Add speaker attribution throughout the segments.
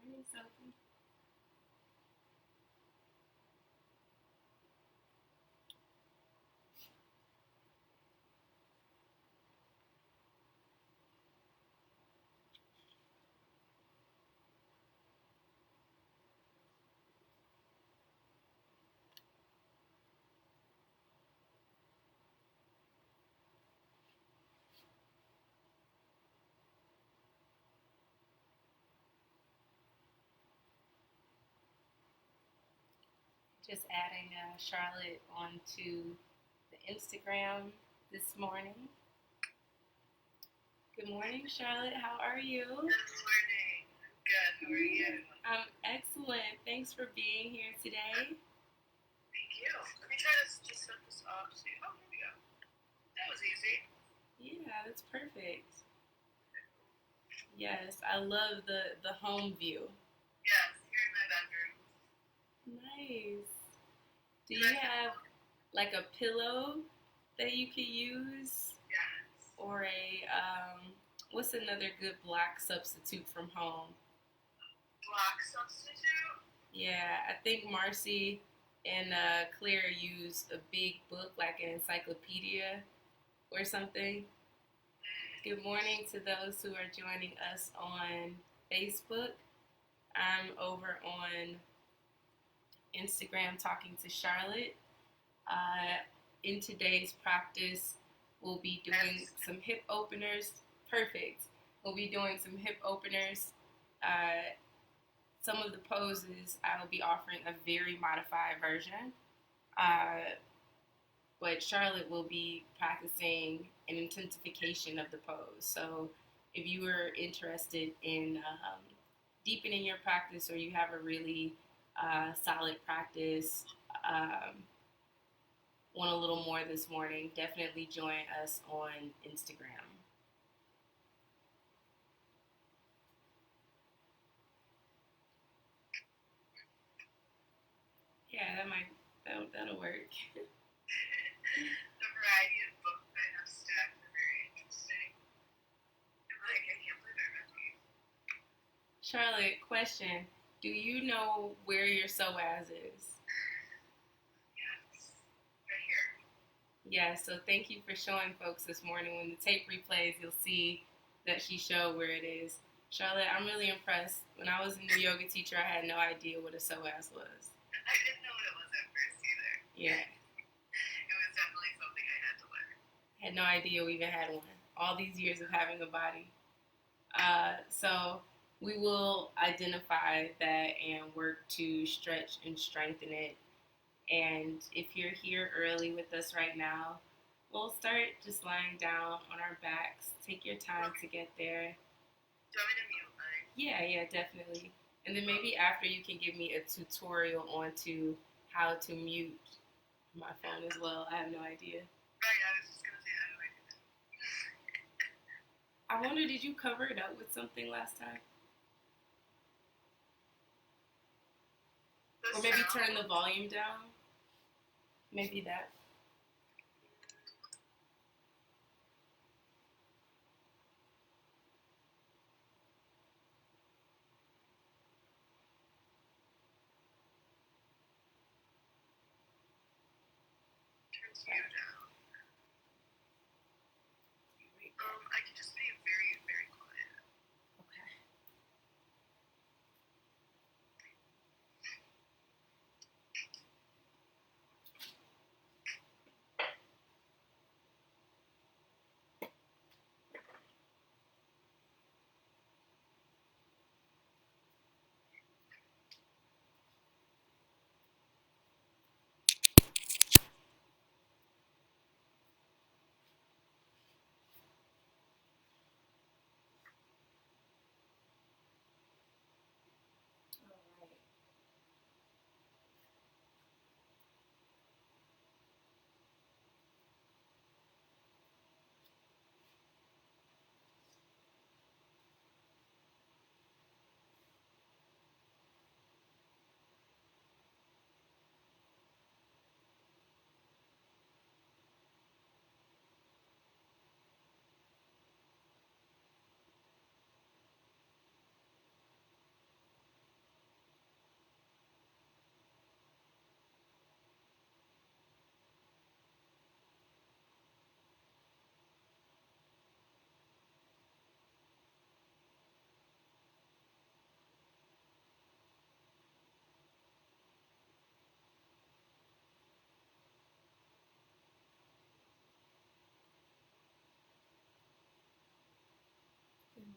Speaker 1: Morning, Sophie. Just adding Charlotte onto the Instagram this morning. Good morning, Charlotte. How are you?
Speaker 2: Good morning. Good. How are you?
Speaker 1: I'm excellent. Thanks for being here today.
Speaker 2: Thank you. Let me try to just set this up. See. Oh, here we go. That was easy.
Speaker 1: Yeah, that's perfect. Yes, I love the home view.
Speaker 2: Yes, here in my bedroom.
Speaker 1: Nice. Do you have like a pillow that you could use?
Speaker 2: Yes.
Speaker 1: Or a what's another good black substitute from home?
Speaker 2: Black substitute?
Speaker 1: Yeah, I think Marcy and Claire use a big book like an encyclopedia or something. Good morning to those who are joining us on Facebook. I'm over on Instagram talking to Charlotte. In today's practice, we'll be doing some hip openers. Perfect. We'll be doing some hip openers. Some of the poses, I will be offering a very modified version. But Charlotte will be practicing an intensification of the pose. So if you are interested in deepening your practice, or you have a really solid practice, want a little more this morning, definitely join us on Instagram. Yeah, that'll work.
Speaker 2: The variety of books I have stacked are very interesting. I can't believe I read these.
Speaker 1: Charlotte, question. Do you know where your Psoas is?
Speaker 2: Yes. Right here.
Speaker 1: Yeah, so thank you for showing folks this morning. When the tape replays, you'll see that she showed where it is. Charlotte, I'm really impressed. When I was a new yoga teacher, I had no idea what a Psoas was.
Speaker 2: I didn't know what it was at first either.
Speaker 1: Yeah.
Speaker 2: It was definitely something I had to learn.
Speaker 1: I had no idea we even had one. All these years of having a body. So we will identify that and work to stretch and strengthen it. And if you're here early with us right now, we'll start just lying down on our backs. Take your time to get there.
Speaker 2: Do you want me to mute mine?
Speaker 1: Yeah, definitely. And then maybe after you can give me a tutorial onto how to mute my phone as well. I have no idea.
Speaker 2: Right, I was just going to say, how do I do that?
Speaker 1: I wonder, did you cover it up with something last time? Or maybe turn the volume down? Maybe that.
Speaker 2: Turns you down. I can just be very, very quiet.
Speaker 1: Okay.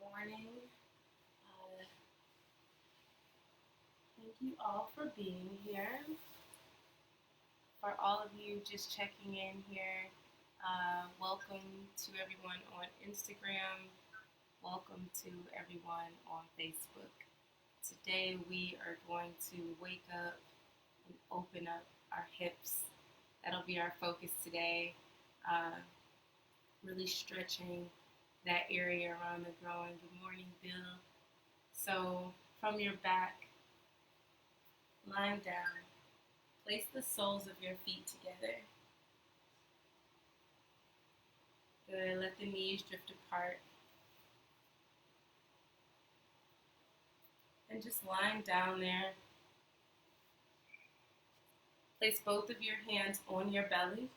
Speaker 1: morning. Thank you all for being here. For all of you just checking in here, welcome to everyone on Instagram. Welcome to everyone on Facebook. Today we are going to wake up and open up our hips. That'll be our focus today. Really stretching that area around the groin. Good morning, Bill. So from your back, lying down, place the soles of your feet together. Good. Let the knees drift apart. And just lying down there, place both of your hands on your belly.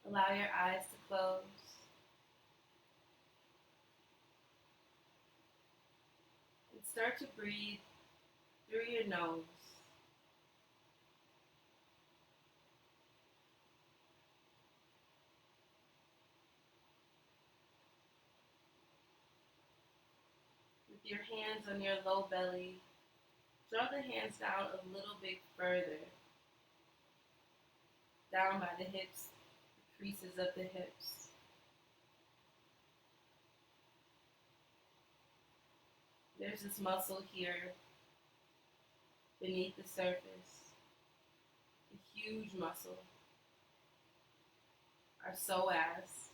Speaker 1: Allow your eyes to close. And start to breathe through your nose. With your hands on your low belly, draw the hands down a little bit further. Down by the hips, the creases of the hips. There's this muscle here beneath the surface, a huge muscle, our psoas.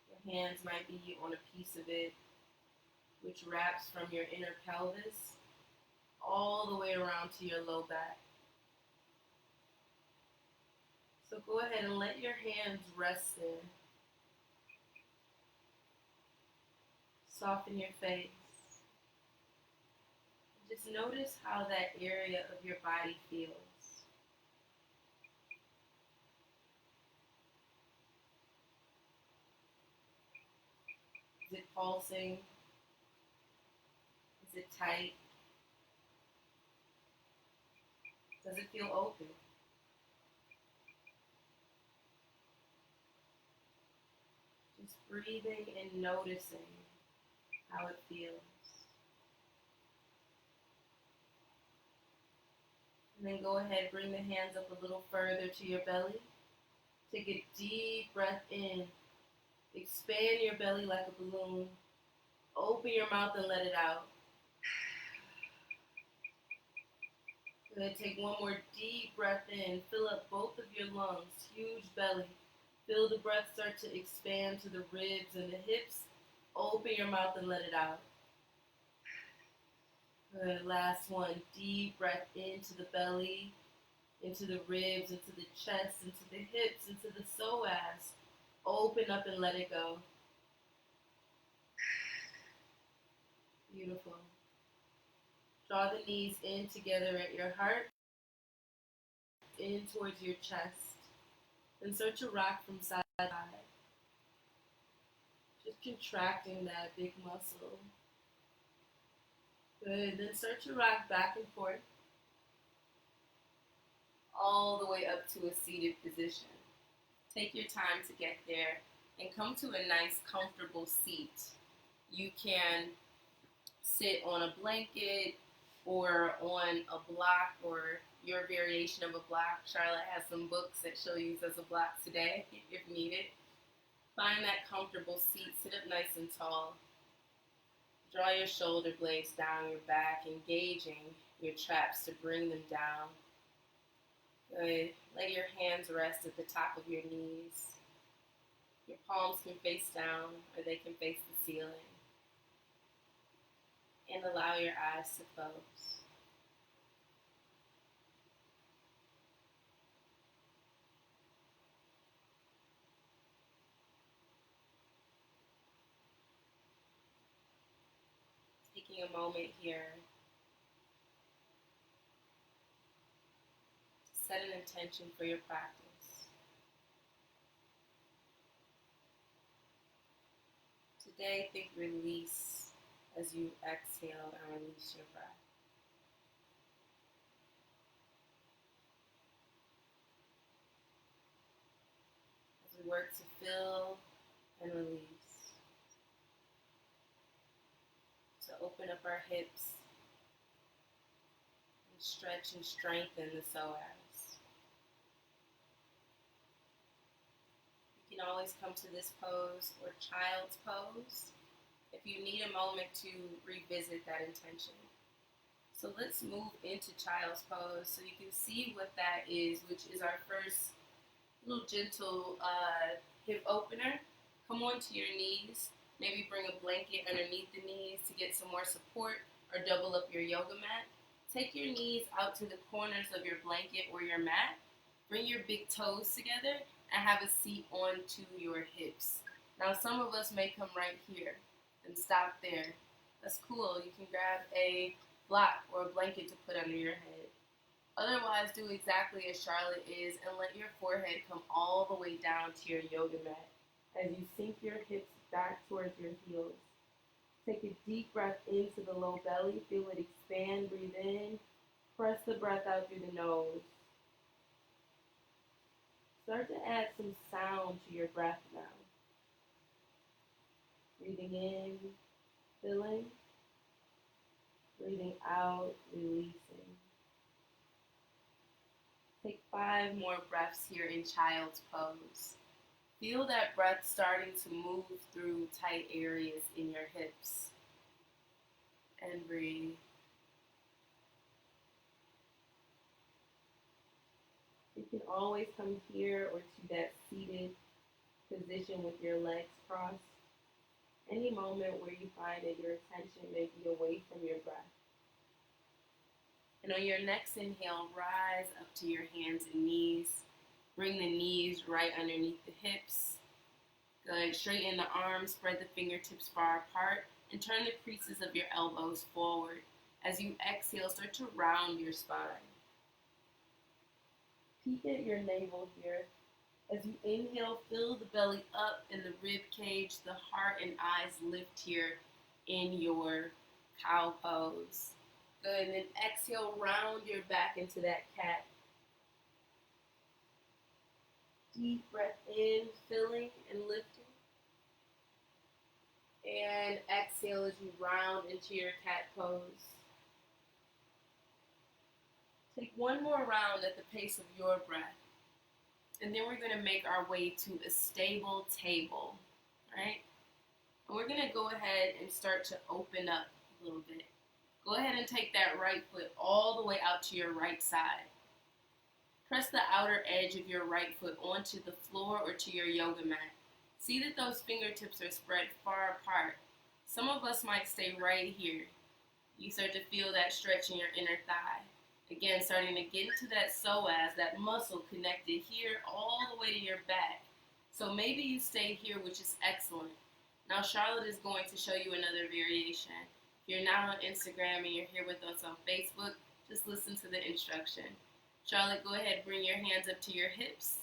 Speaker 1: Your hands might be on a piece of it, which wraps from your inner pelvis all the way around to your low back. So go ahead and let your hands rest there. Soften your face. Just notice how that area of your body feels. Is it pulsing? Is it tight? Does it feel open? Just breathing and noticing how it feels. And then go ahead, bring the hands up a little further to your belly. Take a deep breath in. Expand your belly like a balloon. Open your mouth and let it out. Good. Take one more deep breath in. Fill up both of your lungs. Huge belly. Feel the breath start to expand to the ribs and the hips. Open your mouth and let it out. Good. Last one. Deep breath into the belly, into the ribs, into the chest, into the hips, into the psoas. Open up and let it go. Beautiful. Draw the knees in together at your heart, in towards your chest. Then start to rock from side to side. Just contracting that big muscle. Good. Then start to rock back and forth, all the way up to a seated position. Take your time to get there and come to a nice, comfortable seat. You can sit on a blanket or on a block or your variation of a block. Charlotte has some books that she'll use as a block today if needed. Find that comfortable seat. Sit up nice and tall. Draw your shoulder blades down your back, engaging your traps to bring them down. Good. Let your hands rest at the top of your knees. Your palms can face down or they can face the ceiling. And allow your eyes to close. Taking a moment here to set an intention for your practice. Today, think release as you exhale and release your breath. work to fill and release. To open up our hips and stretch and strengthen the psoas. You can always come to this pose or child's pose if you need a moment to revisit that intention. So let's move into child's pose so you can see what that is, which is our first little gentle hip opener. Come onto your knees. Maybe bring a blanket underneath the knees to get some more support, or double up your yoga mat. Take your knees out to the corners of your blanket or your mat. Bring your big toes together and have a seat onto your hips. Now some of us may come right here and stop there. That's cool. You can grab a block or a blanket to put under your head. Otherwise, do exactly as Charlotte is and let your forehead come all the way down to your yoga mat as you sink your hips back towards your heels. Take a deep breath into the low belly. Feel it expand. Breathe in. Press the breath out through the nose. Start to add some sound to your breath now. Breathing in, filling. Breathing out, releasing. Take 5 more breaths here in child's pose. Feel that breath starting to move through tight areas in your hips. And breathe. You can always come here or to that seated position with your legs crossed. Any moment where you find that your attention may be away from your breath. And on your next inhale, rise up to your hands and knees. Bring the knees right underneath the hips. Good. Straighten the arms, spread the fingertips far apart, and turn the creases of your elbows forward. As you exhale, start to round your spine. Peek at your navel here. As you inhale, fill the belly up in the rib cage, the heart and eyes lift here in your cow pose. Good, and then exhale, round your back into that cat. Deep breath in, filling and lifting. And exhale as you round into your cat pose. Take one more round at the pace of your breath. And then we're going to make our way to a stable table, right? And we're going to go ahead and start to open up a little bit. Go ahead and take that right foot all the way out to your right side. Press the outer edge of your right foot onto the floor or to your yoga mat. See that those fingertips are spread far apart. Some of us might stay right here. You start to feel that stretch in your inner thigh. Again, starting to get into that psoas, that muscle connected here all the way to your back. So maybe you stay here, which is excellent. Now Charlotte is going to show you another variation. If you're not on Instagram and you're here with us on Facebook, just listen to the instruction. Charlotte, go ahead, bring your hands up to your hips.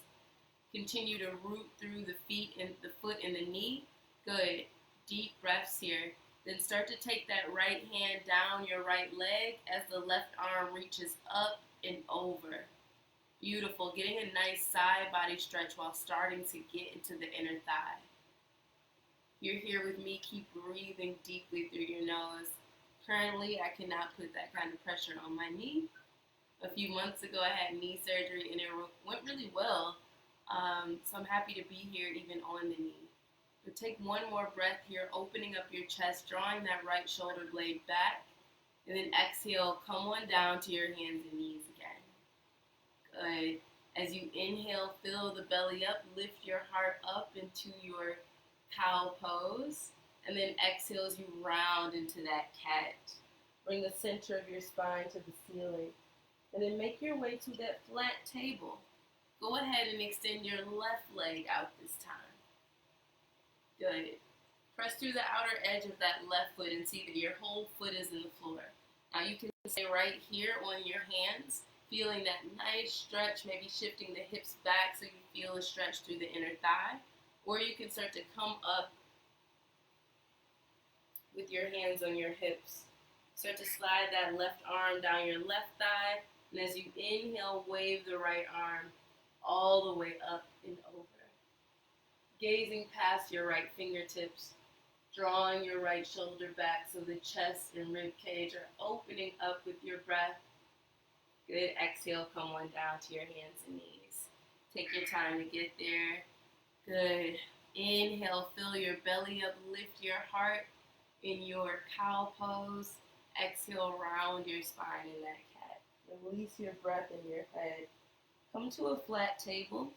Speaker 1: Continue to root through the feet and the foot and the knee. Good. Deep breaths here. Then start to take that right hand down your right leg as the left arm reaches up and over. Beautiful. Getting a nice side body stretch while starting to get into the inner thigh. You're here with me. Keep breathing deeply through your nose. Currently, I cannot put that kind of pressure on my knee. A few months ago, I had knee surgery and it went really well. So I'm happy to be here even on the knee. But take one more breath here, opening up your chest, drawing that right shoulder blade back. And then exhale, come on down to your hands and knees again. Good. As you inhale, fill the belly up, lift your heart up into your cow pose. And then exhale as you round into that cat. Bring the center of your spine to the ceiling. And then make your way to that flat table. Go ahead and extend your left leg out this time. Good. Press through the outer edge of that left foot and see that your whole foot is in the floor. Now you can stay right here on your hands, feeling that nice stretch, maybe shifting the hips back so you feel a stretch through the inner thigh. Or you can start to come up with your hands on your hips. Start to slide that left arm down your left thigh. And as you inhale, wave the right arm all the way up and over. Gazing past your right fingertips, drawing your right shoulder back so the chest and rib cage are opening up with your breath. Good. Exhale, come on down to your hands and knees. Take your time to get there. Good. Inhale, fill your belly up, lift your heart in your cow pose. Exhale, round your spine in that cat. Release your breath in your head. Come to a flat table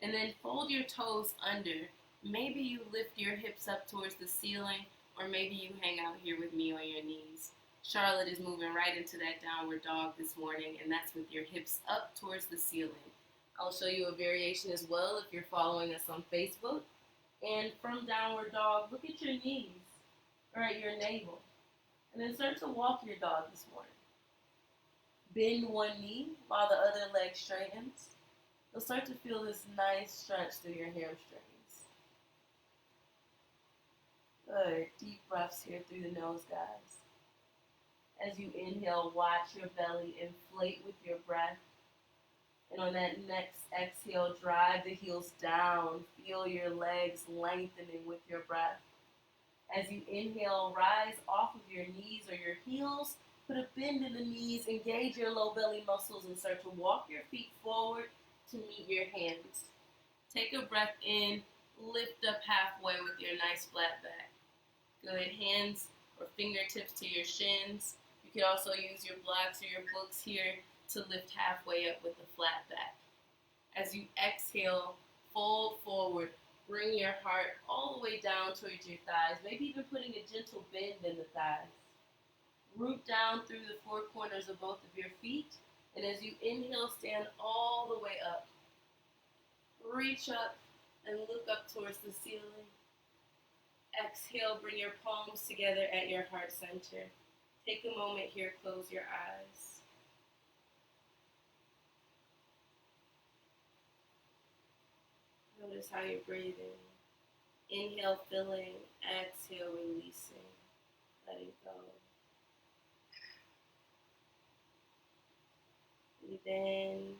Speaker 1: and then fold your toes under. Maybe you lift your hips up towards the ceiling, or maybe you hang out here with me on your knees. Charlotte is moving right into that downward dog this morning, and that's with your hips up towards the ceiling. I'll show you a variation as well if you're following us on Facebook. And from downward dog, look at your knees or at your navel. And then start to walk your dog this morning. Bend one knee while the other leg straightens. You'll start to feel this nice stretch through your hamstrings. Good. Deep breaths here through the nose, guys. As you inhale, watch your belly inflate with your breath. And on that next exhale, drive the heels down. Feel your legs lengthening with your breath. As you inhale, rise off of your knees or your heels. Put a bend in the knees. Engage your low belly muscles and start to walk your feet forward to meet your hands. Take a breath in. Lift up halfway with your nice flat back. Good. Hands or fingertips to your shins. You could also use your blocks or your books here to lift halfway up with a flat back. As you exhale, fold forward, bring your heart all the way down towards your thighs, maybe even putting a gentle bend in the thighs. Root down through the four corners of both of your feet, and as you inhale, stand all the way up. Reach up and look up towards the ceiling. Exhale, bring your palms together at your heart center. Take a moment here, close your eyes. Notice how you're breathing. Inhale, filling. Exhale, releasing. Letting go. Breathe in,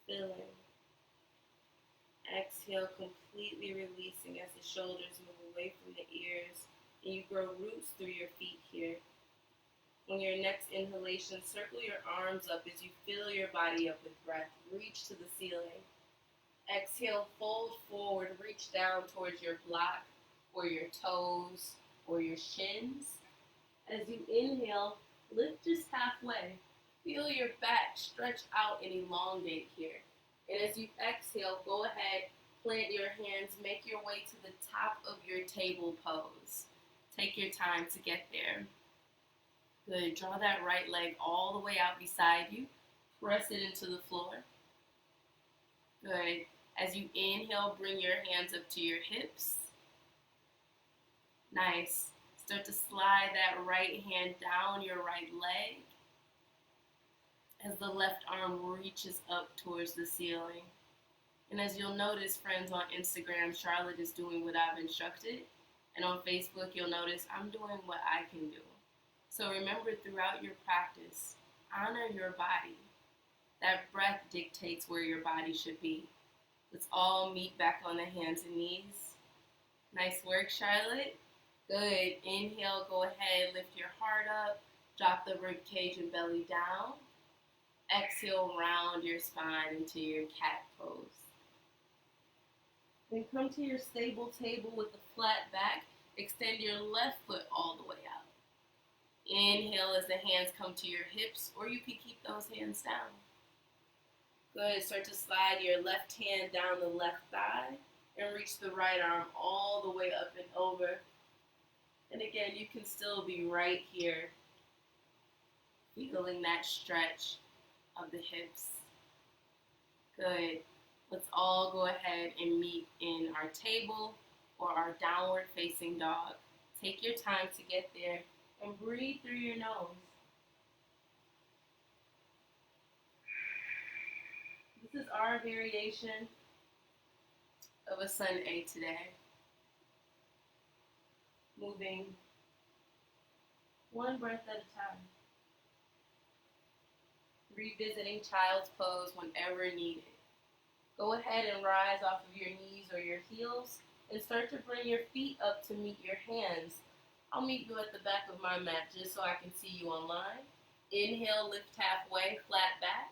Speaker 1: filling. Exhale, completely releasing as the shoulders move away from the ears and you grow roots through your feet here. On your next inhalation, circle your arms up as you fill your body up with breath. Reach to the ceiling. Exhale, fold forward, reach down towards your block or your toes or your shins. As you inhale, lift just halfway. Feel your back stretch out and elongate here. And as you exhale, go ahead, plant your hands, make your way to the top of your table pose. Take your time to get there. Good. Draw that right leg all the way out beside you. Press it into the floor. Good. As you inhale, bring your hands up to your hips. Nice. Start to slide that right hand down your right leg as the left arm reaches up towards the ceiling. And as you'll notice, friends, on Instagram, Charlotte is doing what I've instructed. And on Facebook, you'll notice I'm doing what I can do. So remember, throughout your practice, honor your body. That breath dictates where your body should be. Let's all meet back on the hands and knees. Nice work, Charlotte. Good. Inhale, go ahead, lift your heart up. Drop the rib cage and belly down. Exhale, round your spine into your cat pose. Then come to your stable table with a flat back. Extend your left foot all the way out. Inhale as the hands come to your hips, or you can keep those hands down. Good. Start to slide your left hand down the left thigh and reach the right arm all the way up and over. And again, you can still be right here, feeling that stretch of the hips. Good. Let's all go ahead and meet in our table or our downward facing dog. Take your time to get there and breathe through your nose. This is our variation of a Sunday today. Moving one breath at a time. Revisiting child's pose whenever needed. Go ahead and rise off of your knees or your heels and start to bring your feet up to meet your hands. I'll meet you at the back of my mat just so I can see you online. Inhale, lift halfway, flat back.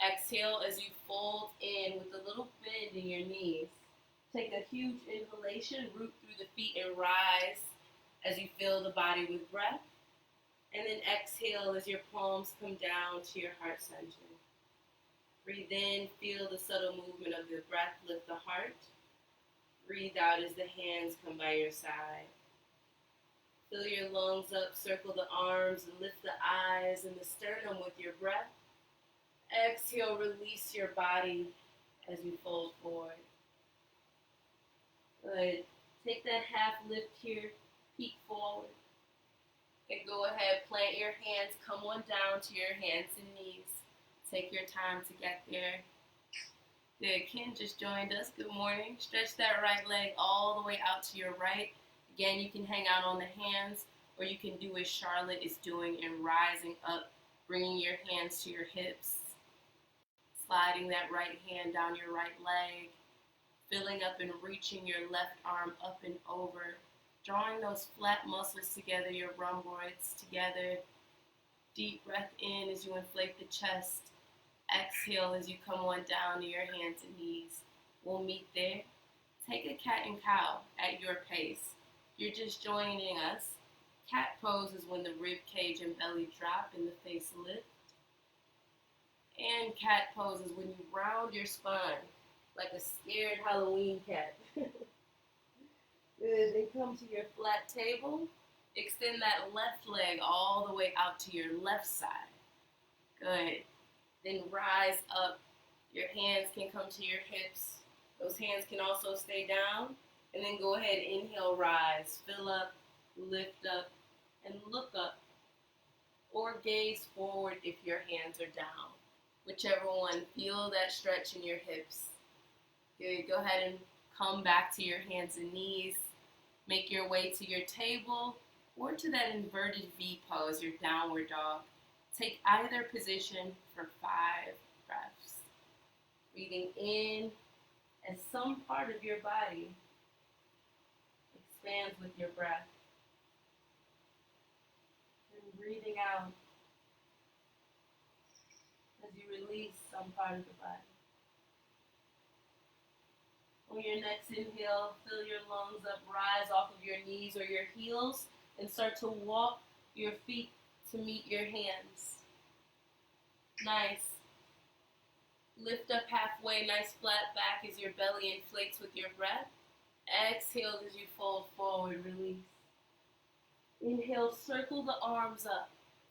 Speaker 1: Exhale as you fold in with a little bend in your knees. Take a huge inhalation, root through the feet and rise as you fill the body with breath. And then exhale as your palms come down to your heart center. Breathe in, feel the subtle movement of the breath, lift the heart. Breathe out as the hands come by your side. Fill your lungs up, circle the arms, and lift the eyes and the sternum with your breath. Exhale, release your body as you fold forward. Good. Take that half lift here, peek forward. And go ahead, plant your hands, come on down to your hands and knees. Take your time to get there. Good. Ken just joined us. Good morning. Stretch that right leg all the way out to your right. Again, you can hang out on the hands, or you can do as Charlotte is doing and rising up, bringing your hands to your hips, sliding that right hand down your right leg, filling up and reaching your left arm up and over, drawing those flat muscles together, your rhomboids together. Deep breath in as you inflate the chest. Exhale as you come on down to your hands and knees. We'll meet there. Take a cat and cow at your pace. You're just joining us. Cat pose is when the rib cage and belly drop and the face lift. And cat pose is when you round your spine like a scared Halloween cat. Good. Then come to your flat table. Extend that left leg all the way out to your left side. Good. Then rise up. Your hands can come to your hips. Those hands can also stay down. And then go ahead, inhale, rise. Fill up, lift up, and look up. Or gaze forward if your hands are down. Whichever one. Feel that stretch in your hips. Good. Go ahead and come back to your hands and knees. Make your way to your table or to that inverted V pose, your downward dog. Take either position for 5 breaths. Breathing in as some part of your body expands with your breath. And breathing out as you release some part of the body. On your next inhale, fill your lungs up, rise off of your knees or your heels, and start to walk your feet to meet your hands. Nice. Lift up halfway, nice flat back as your belly inflates with your breath. Exhale as you fold forward, release. Inhale, circle the arms up.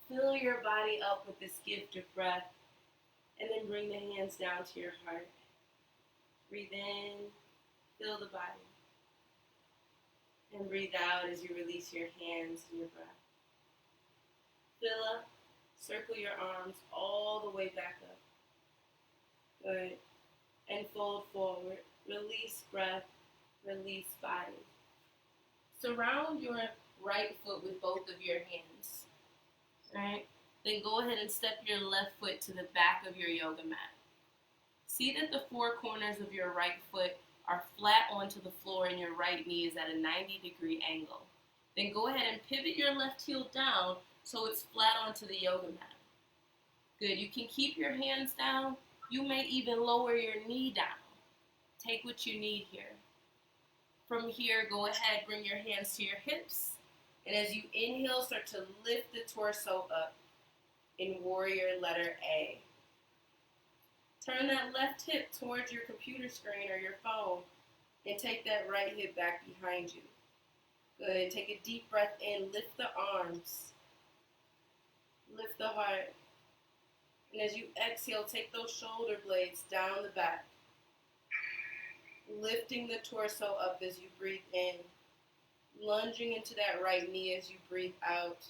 Speaker 1: Fill your body up with this gift of breath. And then bring the hands down to your heart. Breathe in, fill the body. And breathe out as you release your hands and your breath. Fill up, circle your arms all the way back up. Good. And fold forward. Release breath, release body. Surround your right foot with both of your hands. All right? Then go ahead and step your left foot to the back of your yoga mat. See that the 4 corners of your right foot are flat onto the floor and your right knee is at a 90-degree angle. Then go ahead and pivot your left heel down so it's flat onto the yoga mat. Good. You can keep your hands down. You may even lower your knee down. Take what you need here. From here, go ahead, bring your hands to your hips. And as you inhale, start to lift the torso up in warrior letter A. Turn that left hip towards your computer screen or your phone and take that right hip back behind you. Good. Take a deep breath in. Lift the arms. Lift the heart. And as you exhale, take those shoulder blades down the back. Lifting the torso up as you breathe in. Lunging into that right knee as you breathe out.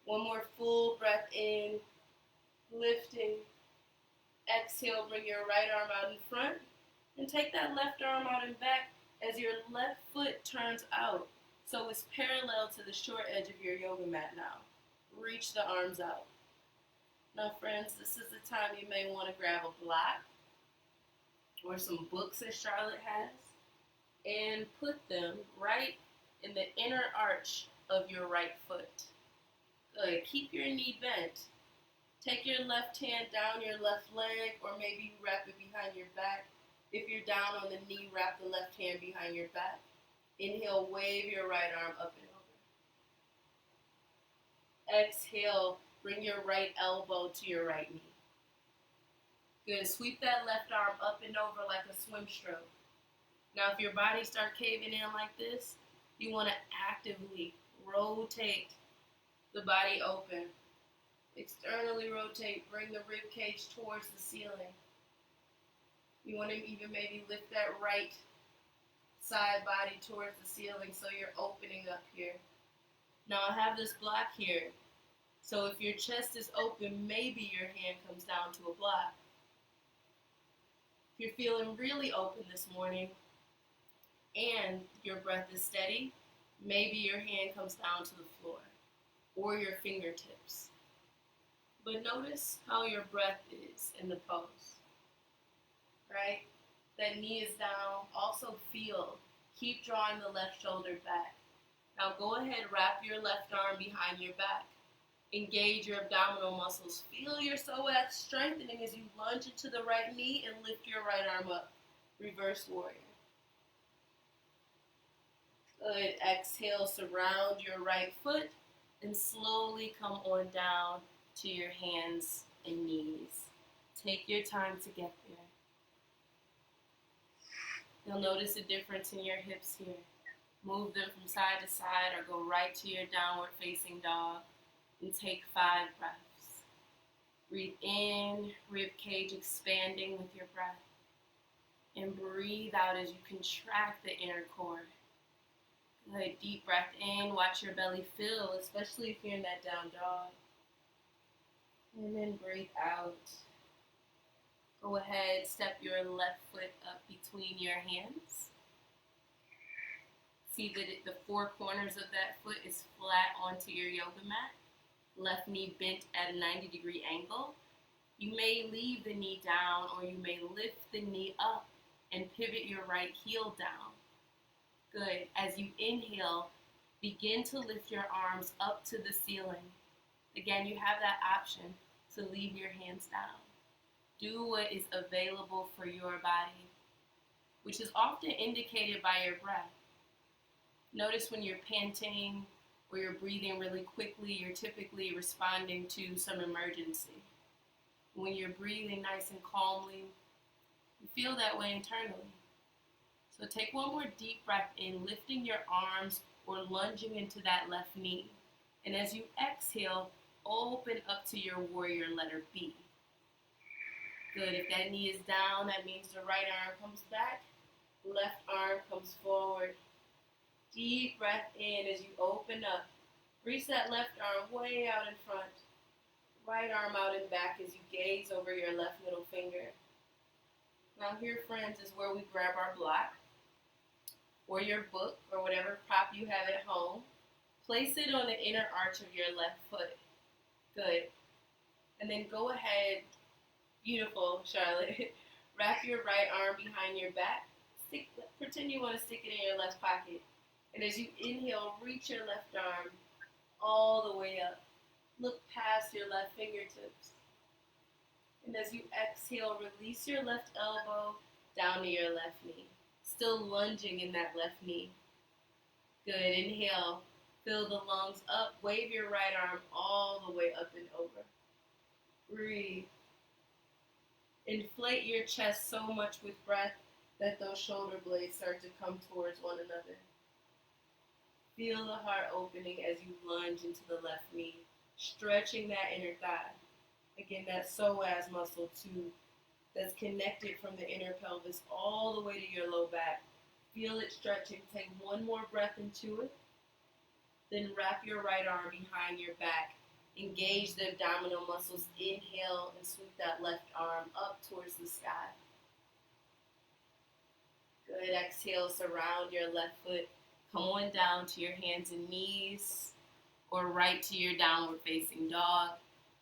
Speaker 1: One more full breath in. Lifting. Exhale, bring your right arm out in front. And take that left arm out and back as your left foot turns out. So it's parallel to the short edge of your yoga mat now. Reach the arms out. Now friends, this is the time you may want to grab a block or some books that Charlotte has, and put them right in the inner arch of your right foot. Good. Keep your knee bent. Take your left hand down your left leg, or maybe you wrap it behind your back. If you're down on the knee, wrap the left hand behind your back. Inhale, wave your right arm up and over. Exhale, bring your right elbow to your right knee. Good. Sweep that left arm up and over like a swim stroke. Now, if your body starts caving in like this, you want to actively rotate the body open. Externally rotate, bring the rib cage towards the ceiling. You want to even maybe lift that right side body towards the ceiling so you're opening up here. Now I have this block here. So if your chest is open, maybe your hand comes down to a block. If you're feeling really open this morning and your breath is steady, maybe your hand comes down to the floor or your fingertips. But notice how your breath is in the pose, right? That knee is down. Also feel, keep drawing the left shoulder back. Now go ahead, wrap your left arm behind your back. Engage your abdominal muscles. Feel your psoas strengthening as you lunge into the right knee and lift your right arm up. Reverse warrior. Good. Exhale, surround your right foot and slowly come on down to your hands and knees. Take your time to get there. You'll notice a difference in your hips here. Move them from side to side or go right to your downward facing dog and take 5 breaths. Breathe in, rib cage expanding with your breath. And breathe out as you contract the inner core. Good. Deep breath in, watch your belly fill, especially if you're in that down dog. And then breathe out. Go ahead, step your left foot up between your hands. See that the 4 corners of that foot is flat onto your yoga mat. Left knee bent at a 90-degree angle. You may leave the knee down or you may lift the knee up and pivot your right heel down. Good. As you inhale, begin to lift your arms up to the ceiling. Again, you have that option to leave your hands down. Do what is available for your body, which is often indicated by your breath. Notice when you're panting or you're breathing really quickly, you're typically responding to some emergency. When you're breathing nice and calmly, you feel that way internally. So take one more deep breath in, lifting your arms or lunging into that left knee. And as you exhale, open up to your warrior letter B. Good. If that knee is down, that means the right arm comes back, left arm comes forward. Deep breath in as you open up. Reach that left arm way out in front. Right arm out and back as you gaze over your left middle finger. Now here, friends, is where we grab our block or your book or whatever prop you have at home. Place it on the inner arch of your left foot. Good. And then go ahead, beautiful, Charlotte. Wrap your right arm behind your back. Pretend you want to stick it in your left pocket. And as you inhale, reach your left arm all the way up. Look past your left fingertips. And as you exhale, release your left elbow down to your left knee. Still lunging in that left knee. Good. Inhale. Fill the lungs up. Wave your right arm all the way up and over. Breathe. Inflate your chest so much with breath that those shoulder blades start to come towards one another. Feel the heart opening as you lunge into the left knee, stretching that inner thigh. Again, that psoas muscle too, that's connected from the inner pelvis all the way to your low back. Feel it stretching. Take one more breath into it. Then wrap your right arm behind your back. Engage the abdominal muscles. Inhale and sweep that left arm up towards the sky. Good. Exhale, surround your left foot. Come on down to your hands and knees or right to your downward facing dog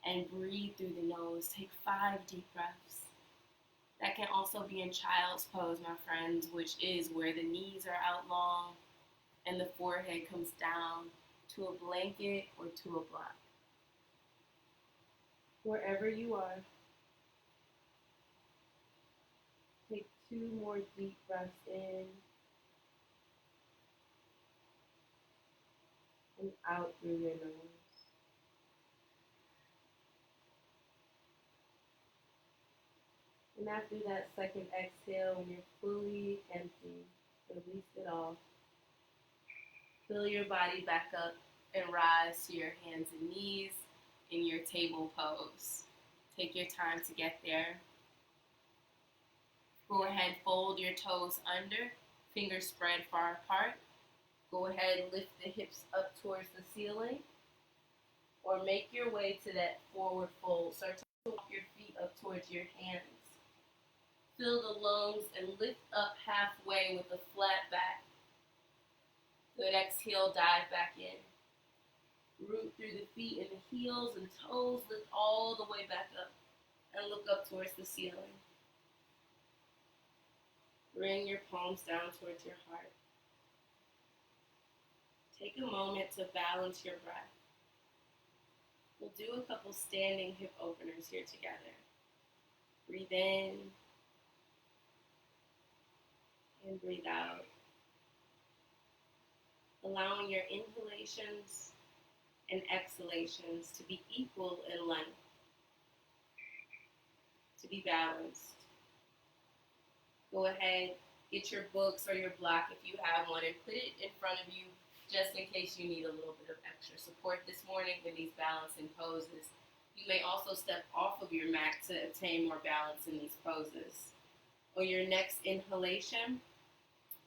Speaker 1: and breathe through the nose. Take 5 deep breaths. That can also be in child's pose, my friends, which is where the knees are out long and the forehead comes down to a blanket or to a block. Wherever you are, take 2 more deep breaths in and out through your nose. And after that second exhale, when you're fully empty, release it all. Fill your body back up and rise to your hands and knees in your table pose. Take your time to get there. Go ahead, fold your toes under, fingers spread far apart. Go ahead, lift the hips up towards the ceiling, or make your way to that forward fold. Start to walk your feet up towards your hands. Fill the lungs and lift up halfway with a flat back. Good, exhale, dive back in. Root through the feet and the heels and toes, lift all the way back up and look up towards the ceiling. Bring your palms down towards your heart. Take a moment to balance your breath. We'll do a couple standing hip openers here together. Breathe in and breathe out. Allowing your inhalations and exhalations to be equal in length, to be balanced. Go ahead, get your books or your block if you have one and put it in front of you just in case you need a little bit of extra support this morning in these balancing poses. You may also step off of your mat to obtain more balance in these poses. On your next inhalation,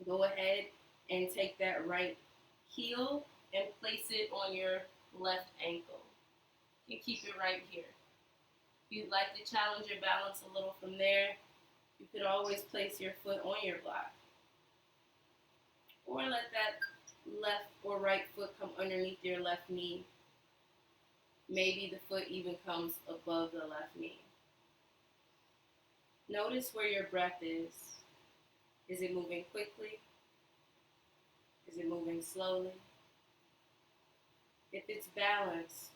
Speaker 1: go ahead and take that right heel and place it on your left ankle. You keep it right here. If you'd like to challenge your balance a little from there, you could always place your foot on your block. Or let that left or right foot come underneath your left knee. Maybe the foot even comes above the left knee. Notice where your breath is. Is it moving quickly? Is it moving slowly? If it's balanced,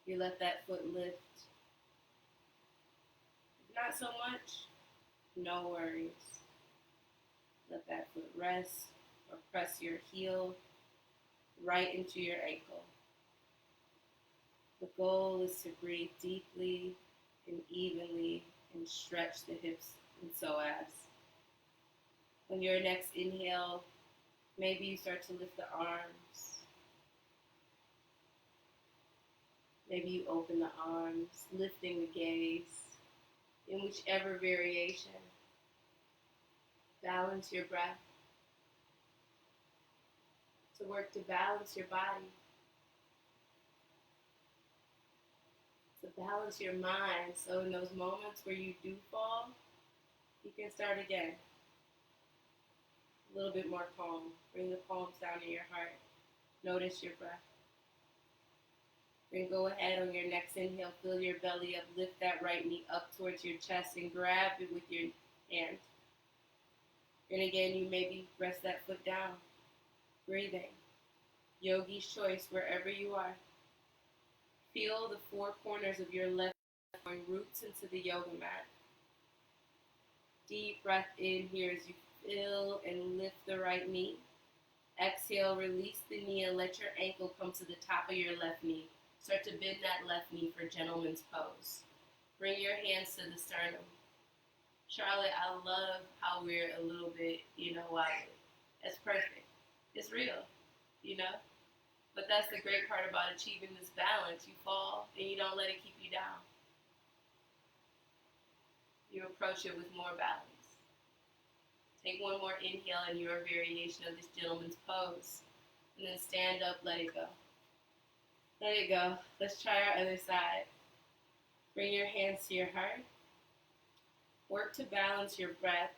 Speaker 1: you let that foot lift. If not so much, no worries. Let that foot rest or press your heel right into your ankle. The goal is to breathe deeply and evenly and stretch the hips and psoas. On your next inhale, maybe you start to lift the arms. Maybe you open the arms, lifting the gaze in whichever variation. Balance your breath. To work to balance your body. To balance your mind so in those moments where you do fall, you can start again. A little bit more calm. Bring the palms down to your heart. Notice your breath. Then go ahead on your next inhale, fill your belly up, lift that right knee up towards your chest and grab it with your hand. And again, you maybe rest that foot down. Breathing. Yogi's choice wherever you are. Feel the four corners of your left going roots into the yoga mat. Deep breath in here as you fill and lift the right knee. Exhale, release the knee and let your ankle come to the top of your left knee. Start to bend that left knee for gentleman's pose. Bring your hands to the sternum. Charlotte, I love how we're a little bit, wobbly. That's perfect. It's real, But that's the great part about achieving this balance. You fall and you don't let it keep you down. You approach it with more balance. Take one more inhale in your variation of this gentleman's pose. And then stand up, let it go. Let it go. Let's try our other side. Bring your hands to your heart. Work to balance your breath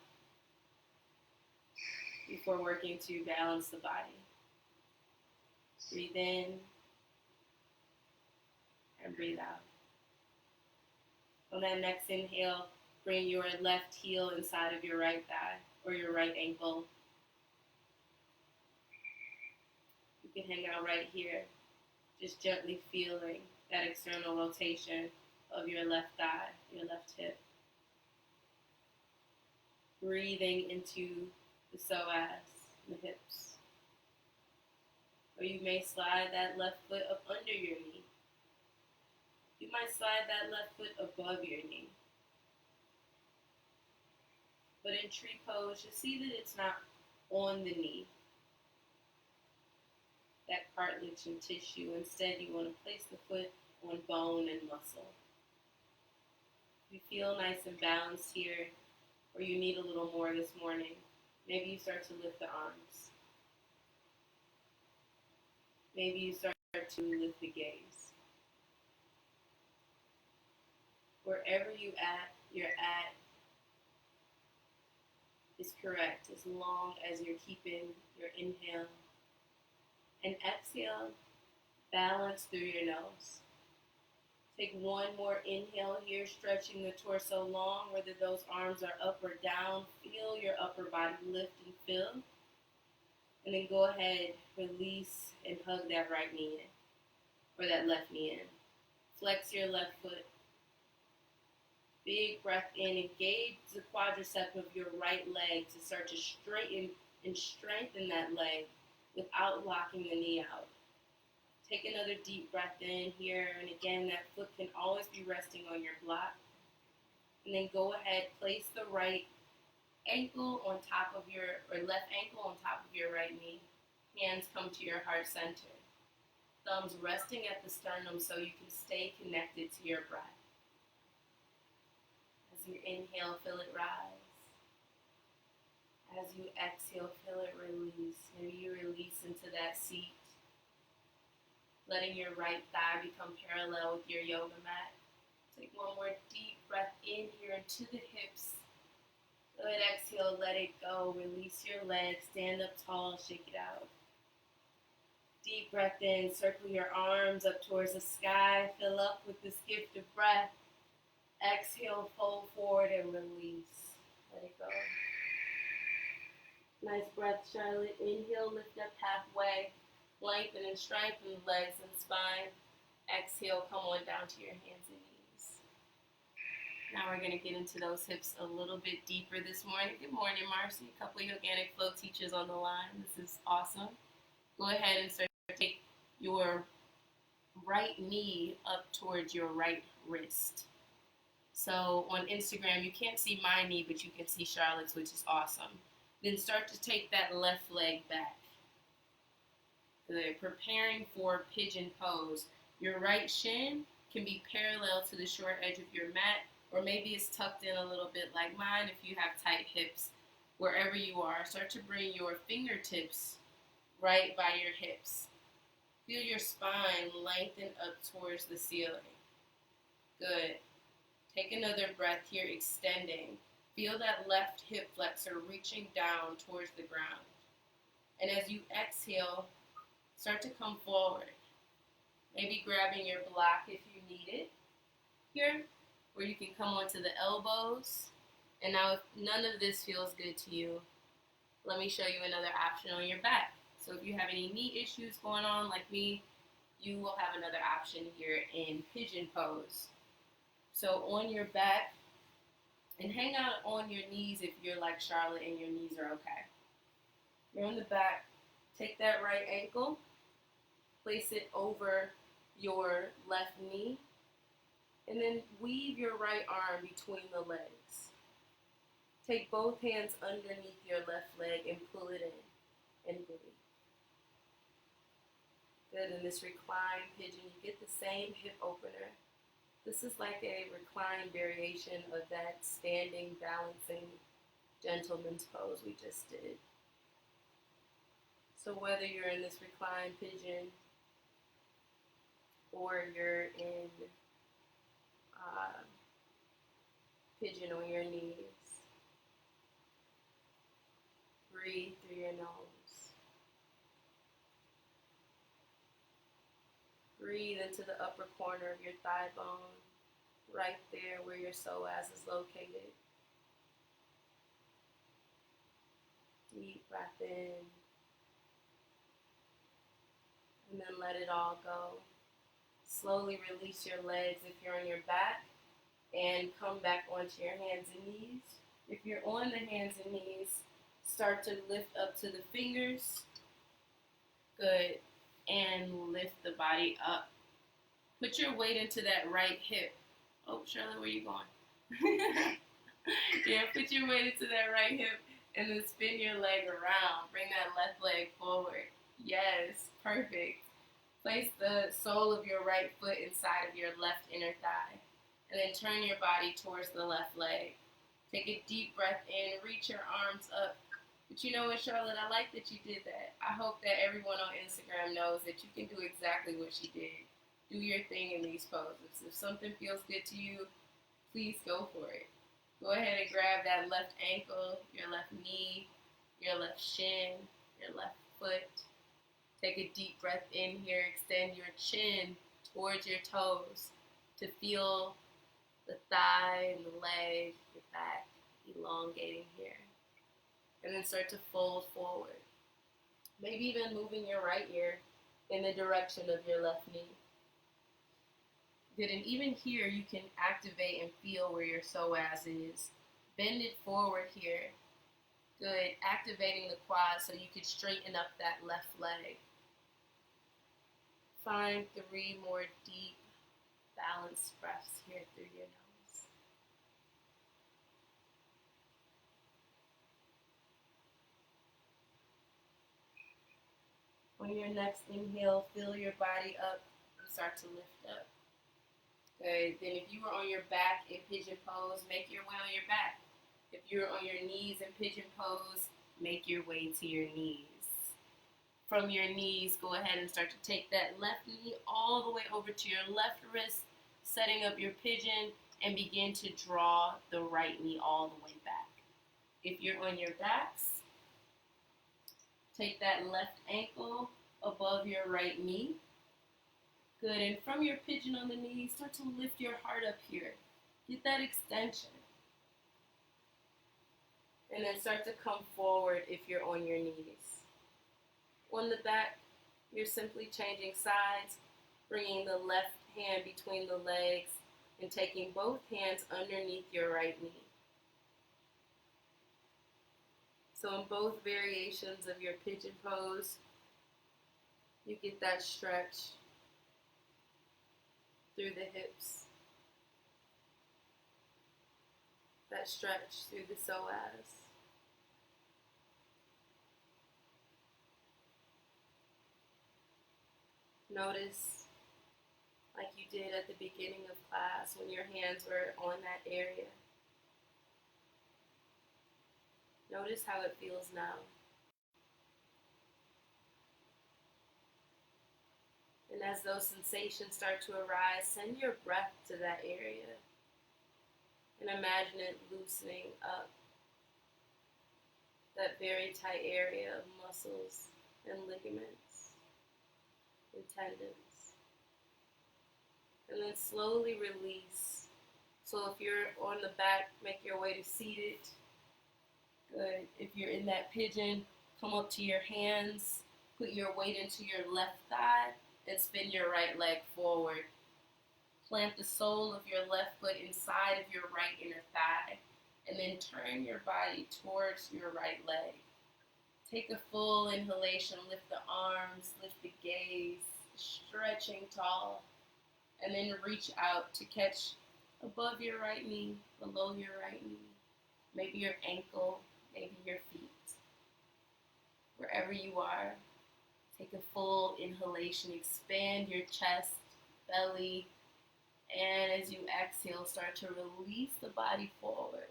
Speaker 1: before working to balance the body. Breathe in and breathe out. On that next inhale, Bring your left heel inside of your right thigh or your right ankle. You can hang out right here, just gently feeling that external rotation of your left thigh, your left hip. Breathing into the psoas, the hips. Or you may slide that left foot up under your knee. You might slide that left foot above your knee. But in tree pose, you see that it's not on the knee, that cartilage and tissue. Instead, you want to place the foot on bone and muscle. You feel nice and balanced here, or you need a little more this morning. Maybe you start to lift the arms. Maybe you start to lift the gaze. Wherever you're at is correct as long as you're keeping your inhale and exhale balanced through your nose. Take one more inhale here, stretching the torso long, whether those arms are up or down. Feel your upper body lift and fill. And then go ahead, release, and hug that right knee in, or that left knee in. Flex your left foot. Big breath in. Engage the quadricep of your right leg to start to straighten and strengthen that leg without locking the knee out. Take another deep breath in here, and again, that foot can always be resting on your block. And then go ahead, place the right ankle on top of or left ankle on top of your right knee. Hands come to your heart center. Thumbs resting at the sternum so you can stay connected to your breath. As you inhale, feel it rise. As you exhale, feel it release. Maybe you release into that seat, letting your right thigh become parallel with your yoga mat. Take one more deep breath in here into the hips. Good, exhale, let it go. Release your legs, stand up tall, shake it out. Deep breath in, circle your arms up towards the sky. Fill up with this gift of breath. Exhale, fold forward and release. Let it go. Nice breath, Charlotte. Inhale, lift up halfway. Lengthen and strengthen the legs and spine. Exhale, come on down to your hands and knees. Now we're going to get into those hips a little bit deeper this morning. Good morning, Marcy. A couple of Yoganic Flow teachers on the line. This is awesome. Go ahead and start to take your right knee up towards your right wrist. So on Instagram, you can't see my knee, but you can see Charlotte's, which is awesome. Then start to take that left leg back. Good. Preparing for Pigeon Pose. Your right shin can be parallel to the short edge of your mat, or maybe it's tucked in a little bit like mine if you have tight hips. Wherever you are, start to bring your fingertips right by your hips. Feel your spine lengthen up towards the ceiling. Good. Take another breath here, extending. Feel that left hip flexor reaching down towards the ground. And as you exhale, start to come forward. Maybe grabbing your block if you need it here, where you can come onto the elbows. And now if none of this feels good to you, let me show you another option on your back. So if you have any knee issues going on like me, you will have another option here in Pigeon Pose. So on your back, and hang out on your knees if you're like Charlotte and your knees are okay. You're on the back, take that right ankle, place it over your left knee, and then weave your right arm between the legs. Take both hands underneath your left leg and pull it in and breathe. Good, in this reclined pigeon, you get the same hip opener. This is like a reclined variation of that standing, balancing gentleman's pose we just did. So whether you're in this reclined pigeon or you're in pigeon on your knees, breathe through your nose. Breathe into the upper corner of your thigh bone. right there where your psoas is located. Deep breath in, and then let it all go. Slowly release your legs if you're on your back, and come back onto your hands and knees. If you're on the hands and knees, start to lift up to the fingers. Good. And lift the body up. Put your weight into that right hip. Oh, Charlotte, where you going? Yeah, put your weight into that right hip and then spin your leg around. Bring that left leg forward. Yes, perfect. Place the sole of your right foot inside of your left inner thigh. And then turn your body towards the left leg. Take a deep breath in. Reach your arms up. But you know what, Charlotte? I like that you did that. I hope that everyone on Instagram knows that you can do exactly what she did. Do your thing in these poses. If something feels good to you, please go for it. Go ahead and grab that left ankle, your left knee, your left shin, your left foot. Take a deep breath in here. Extend your chin towards your toes to feel the thigh and the leg, your back elongating here. And then start to fold forward. Maybe even moving your right ear in the direction of your left knee. Good, and even here you can activate and feel where your psoas is. Bend it forward here. Good, activating the quads so you can straighten up that left leg. Find 3 more deep, balanced breaths here through your nose. On your next inhale, fill your body up and start to lift up. Good. Then if you were on your back in Pigeon Pose, make your way on your back. If you're on your knees in Pigeon Pose, make your way to your knees. From your knees, go ahead and start to take that left knee all the way over to your left wrist, setting up your pigeon, and begin to draw the right knee all the way back. If you're on your backs, take that left ankle above your right knee. Good, and from your pigeon on the knees, start to lift your heart up here. Get that extension. And then start to come forward if you're on your knees. On the back, you're simply changing sides, bringing the left hand between the legs, and taking both hands underneath your right knee. So in both variations of your pigeon pose, you get that stretch through the hips, that stretch through the psoas. Notice, like you did at the beginning of class when your hands were on that area. Notice how it feels now. And as those sensations start to arise, send your breath to that area. And imagine it loosening up that very tight area of muscles and ligaments and tendons. And then slowly release. So if you're on the back, make your way to seated. Good. If you're in that pigeon, come up to your hands, put your weight into your left thigh, and spin your right leg forward. Plant the sole of your left foot inside of your right inner thigh, and then turn your body towards your right leg. Take a full inhalation, lift the arms, lift the gaze, stretching tall, and then reach out to catch above your right knee, below your right knee, maybe your ankle, maybe your feet. Wherever you are, take a full inhalation, expand your chest, belly, and as you exhale, start to release the body forward.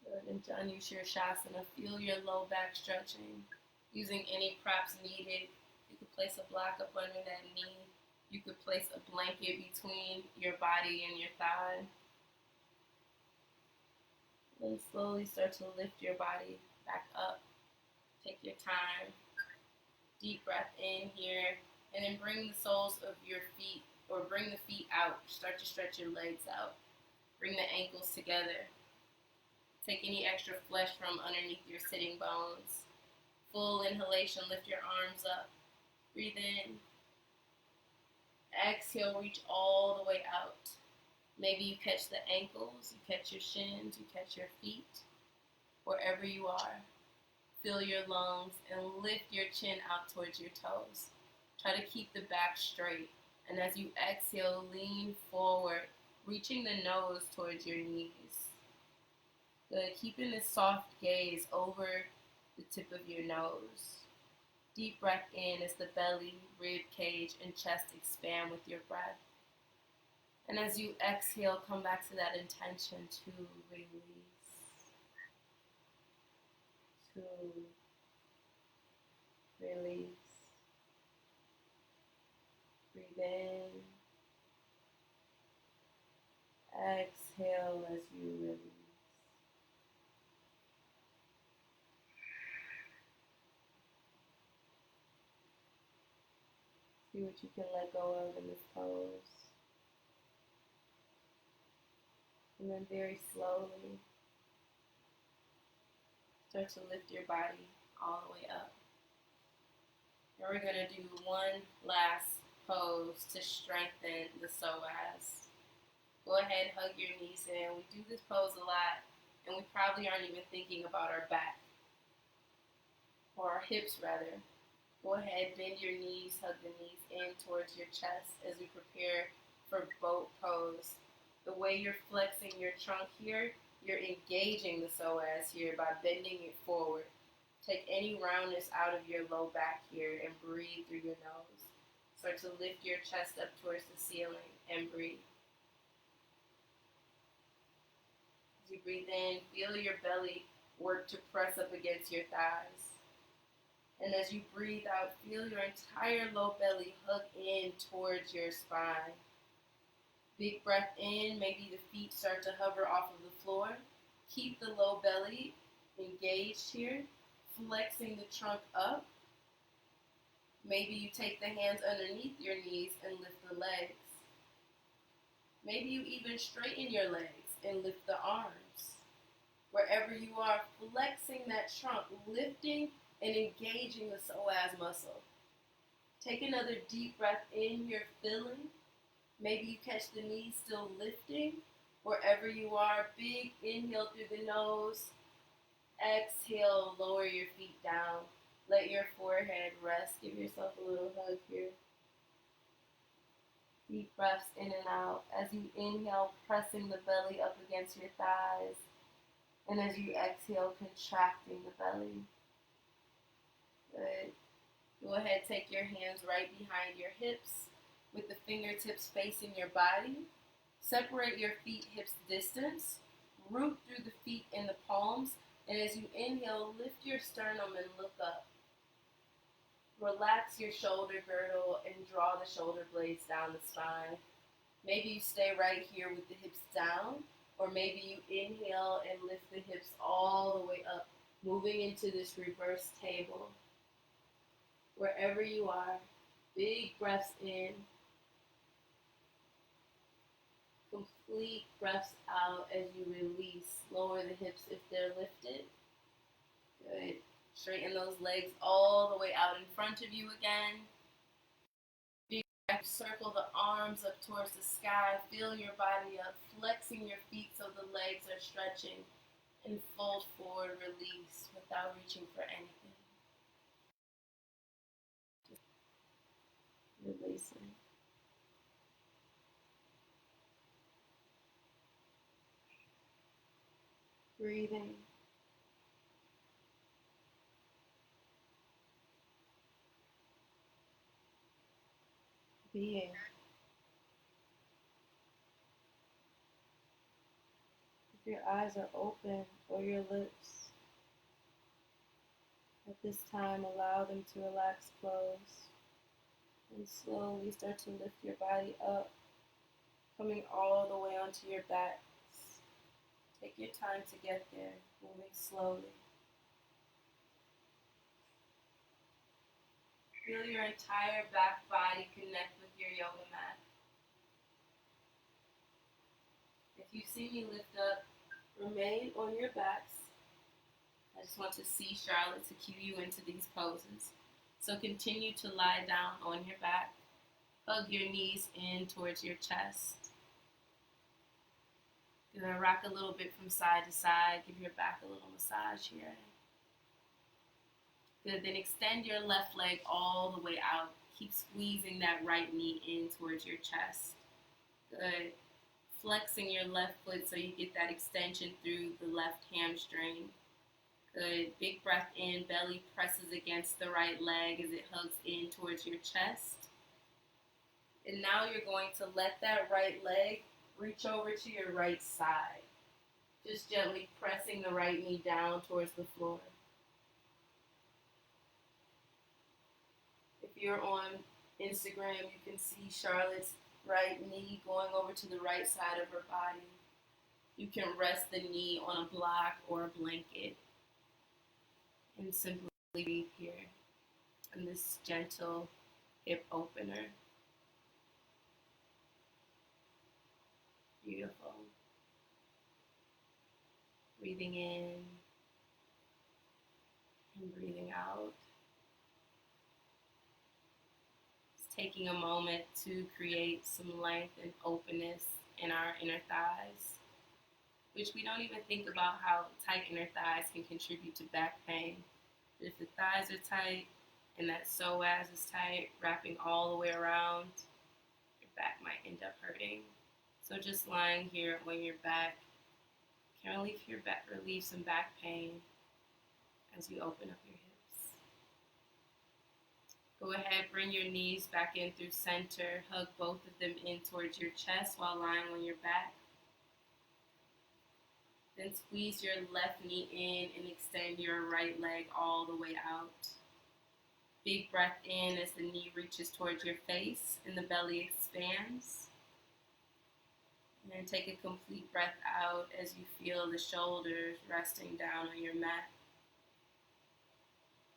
Speaker 1: Good, and Janushirshasana, feel your low back stretching. Using any props needed, you could place a block up under that knee. You could place a blanket between your body and your thigh. Then slowly start to lift your body back up. Take your time. Deep breath in here, and then bring the soles of your feet, or bring the feet out. Start to stretch your legs out. Bring the ankles together. Take any extra flesh from underneath your sitting bones. Full inhalation, lift your arms up. Breathe in. Exhale, reach all the way out. Maybe you catch the ankles, you catch your shins, you catch your feet. Wherever you are, fill your lungs and lift your chin out towards your toes. Try to keep the back straight. And as you exhale, lean forward, reaching the nose towards your knees. Good. Keeping this soft gaze over the tip of your nose. Deep breath in as the belly, rib cage, and chest expand with your breath. And as you exhale, come back to that intention to release. To release. Breathe in. Exhale as you release. See what you can let go of in this pose. And then very slowly, start to lift your body all the way up. And we're going to do one last pose to strengthen the psoas. Go ahead, hug your knees in. We do this pose a lot, and we probably aren't even thinking about our back, or our hips rather. Go ahead, bend your knees, hug the knees in towards your chest as we prepare for boat pose. The way you're flexing your trunk here, you're engaging the psoas here by bending it forward. Take any roundness out of your low back here and breathe through your nose. Start to lift your chest up towards the ceiling and breathe. As you breathe in, feel your belly work to press up against your thighs. And as you breathe out, feel your entire low belly hug in towards your spine. Big breath in, maybe the feet start to hover off of the floor. Keep the low belly engaged here, flexing the trunk up. Maybe you take the hands underneath your knees and lift the legs. Maybe you even straighten your legs and lift the arms. Wherever you are, flexing that trunk, lifting and engaging the psoas muscle. Take another deep breath in, you're filling. Maybe you catch the knees still lifting. Wherever you are, big inhale through the nose. Exhale, lower your feet down. Let your forehead rest. Give yourself a little hug here. Deep breaths in and out. As you inhale, pressing the belly up against your thighs. And as you exhale, contracting the belly. Good. Go ahead, take your hands right behind your hips with the fingertips facing your body. Separate your feet hips distance. Root through the feet in the palms. And as you inhale, lift your sternum and look up. Relax your shoulder girdle and draw the shoulder blades down the spine. Maybe you stay right here with the hips down, or maybe you inhale and lift the hips all the way up, moving into this reverse table. Wherever you are, big breaths in. Complete breaths out as you release. Lower the hips if they're lifted. Good. Straighten those legs all the way out in front of you again. Big breath. Circle the arms up towards the sky. Feel your body up. Flexing your feet so the legs are stretching. And fold forward, release without reaching for anything. Just releasing. Breathing. Being. If your eyes are open or your lips, at this time allow them to relax close and slowly start to lift your body up, coming all the way onto your backs. Take your time to get there, moving slowly. Feel your entire back body connect with your yoga mat. If you see me lift up, remain on your backs. I just want to see Charlotte to cue you into these poses. So continue to lie down on your back. Hug your knees in towards your chest. You're going to rock a little bit from side to side. Give your back a little massage here. Good. Then extend your left leg all the way out. Keep squeezing that right knee in towards your chest. Good. Flexing your left foot so you get that extension through the left hamstring. Good. Big breath in. Belly presses against the right leg as it hugs in towards your chest. And now you're going to let that right leg reach over to your right side. Just gently pressing the right knee down towards the floor. If you're on Instagram, you can see Charlotte's right knee going over to the right side of her body. You can rest the knee on a block or a blanket and simply breathe here in this gentle hip opener. Beautiful. Breathing in and breathing out. Just taking a moment to create some length and openness in our inner thighs, which we don't even think about how tight inner thighs can contribute to back pain. But if the thighs are tight and that psoas is tight, wrapping all the way around, your back might end up hurting. So just lying here on your back can relieve some back pain as you open up your hips. Go ahead, bring your knees back in through center. Hug both of them in towards your chest while lying on your back. Then squeeze your left knee in and extend your right leg all the way out. Big breath in as the knee reaches towards your face and the belly expands. And take a complete breath out as you feel the shoulders resting down on your mat.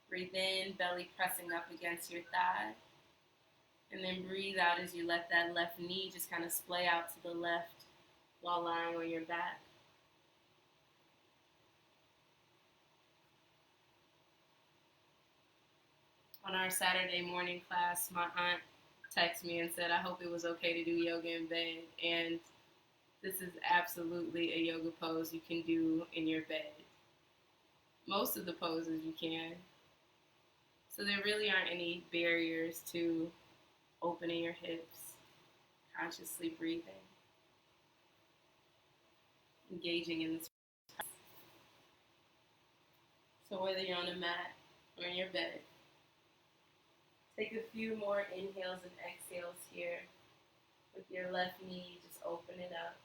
Speaker 1: Breathe in, belly pressing up against your thigh. And then breathe out as you let that left knee just kind of splay out to the left while lying on your back. On our Saturday morning class, my aunt texted me and said, I hope it was okay to do yoga in bed. And this is absolutely a yoga pose you can do in your bed. Most of the poses you can. So there really aren't any barriers to opening your hips, consciously breathing, engaging in this process. So whether you're on a mat or in your bed, take a few more inhales and exhales here. With your left knee, just open it up.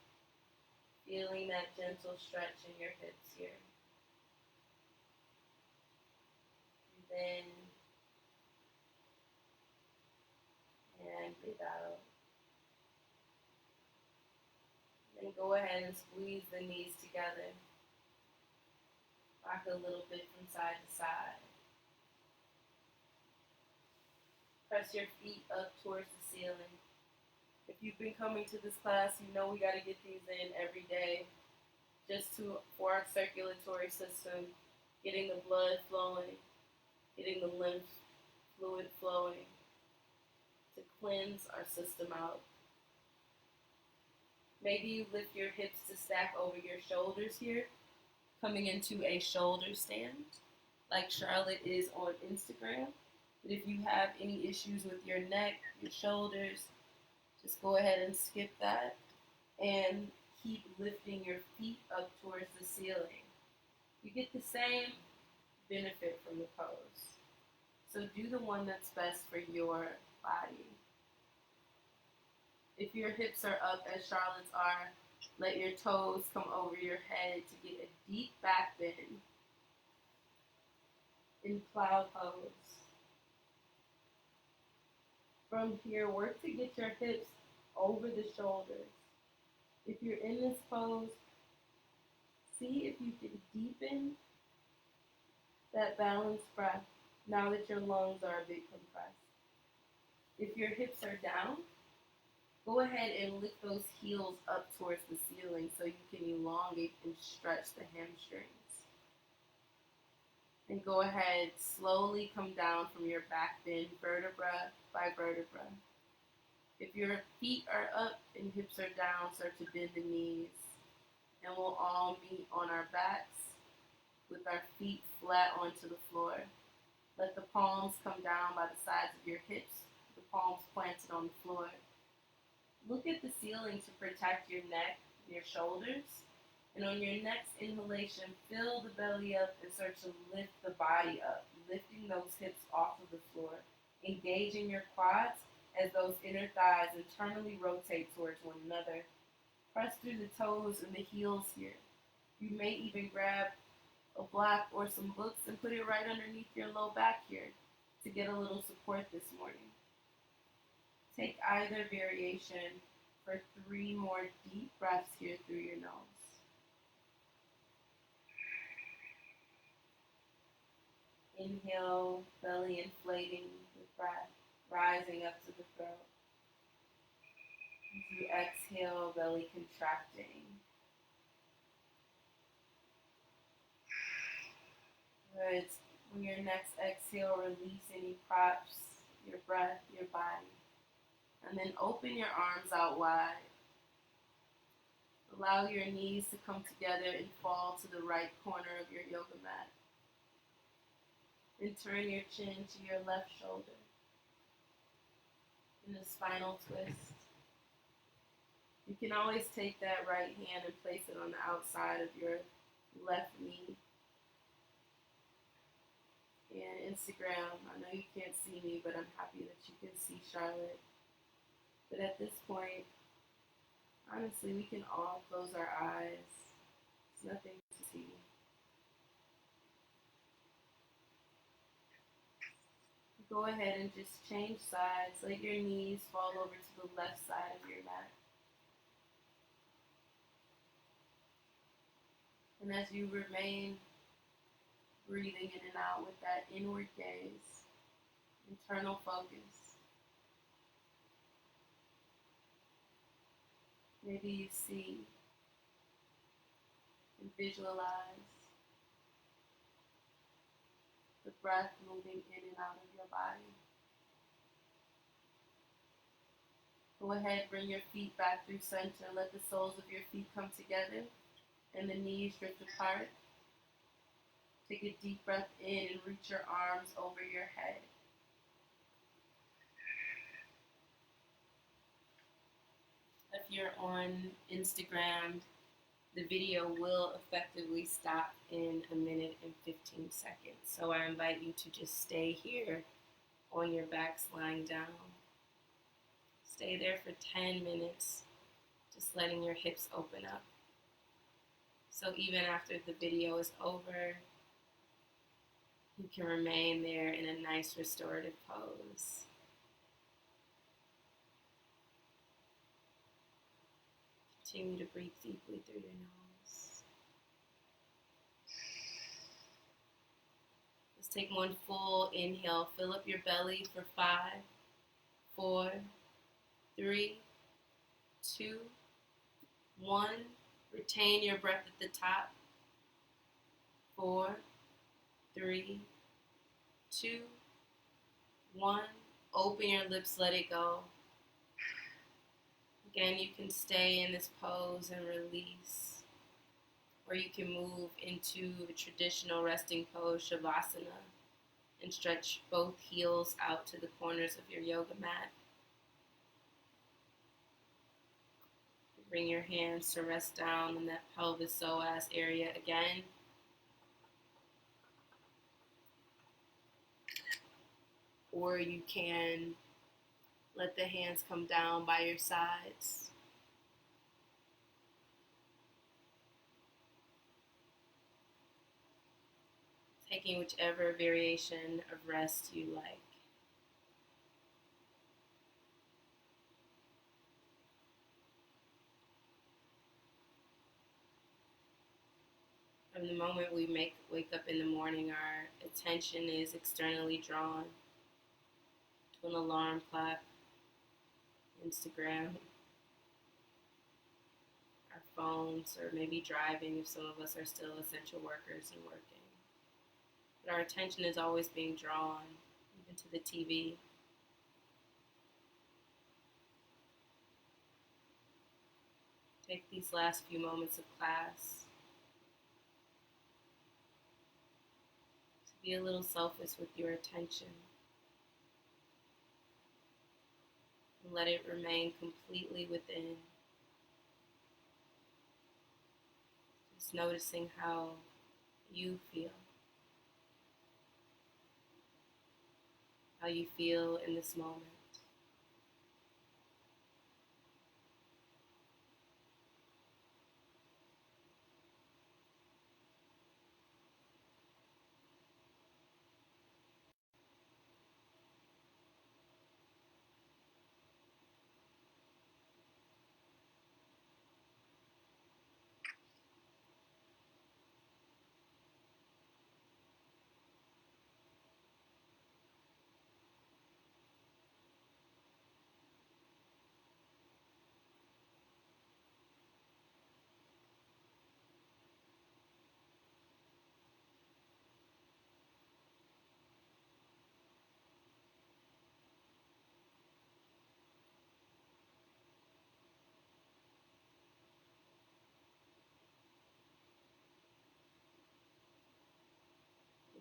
Speaker 1: Feeling that gentle stretch in your hips here. Breathe in and breathe out. Then go ahead and squeeze the knees together. Rock a little bit from side to side. Press your feet up towards the ceiling. If you've been coming to this class, you know we got to get these in every day just for our circulatory system, getting the blood flowing, getting the lymph fluid flowing to cleanse our system out. Maybe you lift your hips to stack over your shoulders here, coming into a shoulder stand like Charlotte is on Instagram. But if you have any issues with your neck, your shoulders, just go ahead and skip that and keep lifting your feet up towards the ceiling. You get the same benefit from the pose. So do the one that's best for your body. If your hips are up as Charlotte's are, let your toes come over your head to get a deep back bend in cloud pose. From here, work to get your hips over the shoulders. If you're in this pose, see if you can deepen that balanced breath now that your lungs are a bit compressed. If your hips are down, go ahead and lift those heels up towards the ceiling so you can elongate and stretch the hamstrings. And go ahead, slowly come down from your back bend, vertebra by vertebra. If your feet are up and hips are down, start to bend the knees. And we'll all meet on our backs with our feet flat onto the floor. Let the palms come down by the sides of your hips, the palms planted on the floor. Look at the ceiling to protect your neck, your shoulders. And on your next inhalation, fill the belly up and start to lift the body up, lifting those hips off of the floor. Engaging your quads as those inner thighs internally rotate towards one another. Press through the toes and the heels here. You may even grab a block or some books and put it right underneath your low back here to get a little support this morning. Take either variation for 3 more deep breaths here through your nose. Inhale, belly inflating with breath, rising up to the throat. As you exhale, belly contracting. Good. On your next exhale, release any props, your breath, your body. And then open your arms out wide. Allow your knees to come together and fall to the right corner of your yoga mat. And turn your chin to your left shoulder. In a spinal twist. You can always take that right hand and place it on the outside of your left knee. And Instagram, I know you can't see me, but I'm happy that you can see Charlotte. But at this point, honestly, we can all close our eyes. There's nothing to see. Go ahead and just change sides. Let your knees fall over to the left side of your mat. And as you remain breathing in and out with that inward gaze, internal focus, maybe you see and visualize the breath moving in and out of your body. Go ahead, bring your feet back through center. Let the soles of your feet come together and the knees drift apart. Take a deep breath in and reach your arms over your head. If you're on Instagram, the video will effectively stop in 1 minute and 15 seconds. So I invite you to just stay here on your backs lying down. Stay there for 10 minutes, just letting your hips open up. So even after the video is over, you can remain there in a nice restorative pose. Continue to breathe deeply through your nose. Let's take one full inhale. Fill up your belly for 5, 4, 3, 2, 1. Retain your breath at the top. 4, 3, 2, 1. Open your lips, let it go. Again, you can stay in this pose and release. Or you can move into a traditional resting pose, Shavasana, and stretch both heels out to the corners of your yoga mat. Bring your hands to rest down in that pelvis psoas area again. Or you can let the hands come down by your sides. Taking whichever variation of rest you like. From the moment we wake up in the morning, our attention is externally drawn to an alarm clock, Instagram, our phones, or maybe driving if some of us are still essential workers and working. But our attention is always being drawn, even to the TV. Take these last few moments of class to be a little selfish with your attention and let it remain completely within. Just noticing how you feel. How you feel in this moment.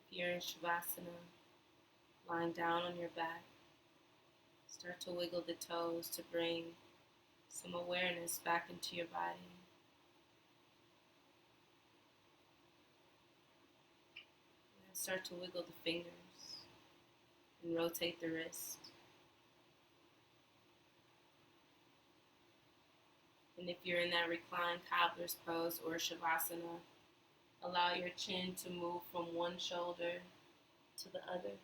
Speaker 1: If you're in Shavasana, lying down on your back, start to wiggle the toes to bring some awareness back into your body. And start to wiggle the fingers and rotate the wrist. And if you're in that reclined cobbler's pose or Shavasana, allow your chin to move from one shoulder to the other.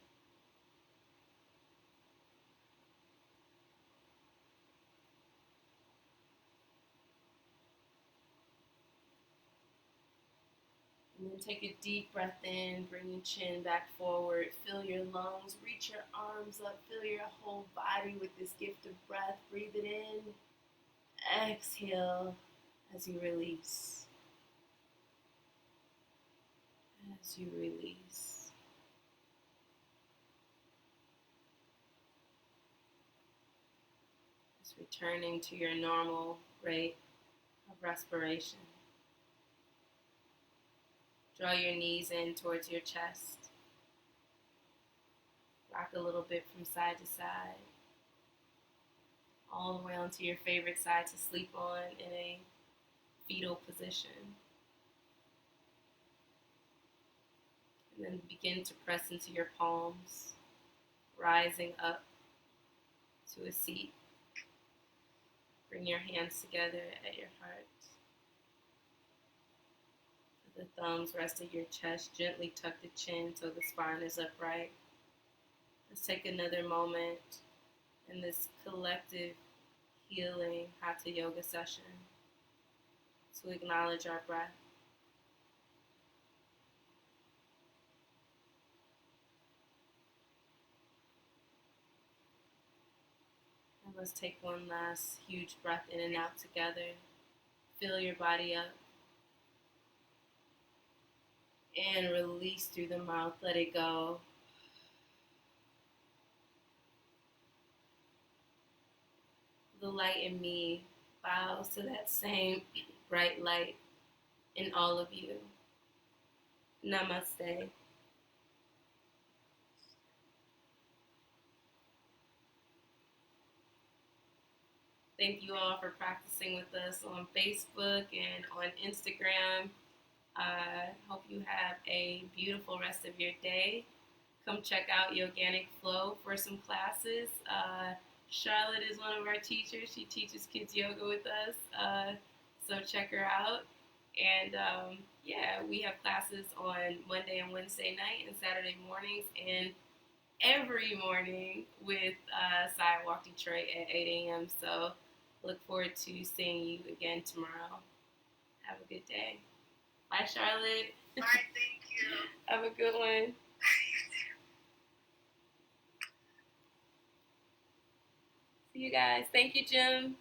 Speaker 1: And then take a deep breath in, bring your chin back forward, fill your lungs, reach your arms up, fill your whole body with this gift of breath. Breathe it in, exhale as you release. As you release. Just returning to your normal rate of respiration. Draw your knees in towards your chest. Rock a little bit from side to side. All the way onto your favorite side to sleep on in a fetal position. And then begin to press into your palms, rising up to a seat. Bring your hands together at your heart. The thumbs rest at your chest. Gently tuck the chin so the spine is upright. Let's take another moment in this collective healing Hatha yoga session to acknowledge our breath. And let's take one last huge breath in and out together. Fill your body up. And release through the mouth. Let it go. The light in me bows to that same bright light in all of you. Namaste. Thank you all for practicing with us on Facebook and on Instagram. I hope you have a beautiful rest of your day. Come check out Yoganic Flow for some classes. Charlotte is one of our teachers. She teaches kids yoga with us. So check her out. And we have classes on Monday and Wednesday night and Saturday mornings and every morning with Sidewalk Detroit at 8 a.m. So look forward to seeing you again tomorrow. Have a good day. Bye, Charlotte.
Speaker 2: Bye, thank you.
Speaker 1: Have a good one. See you guys. Thank you, Jim.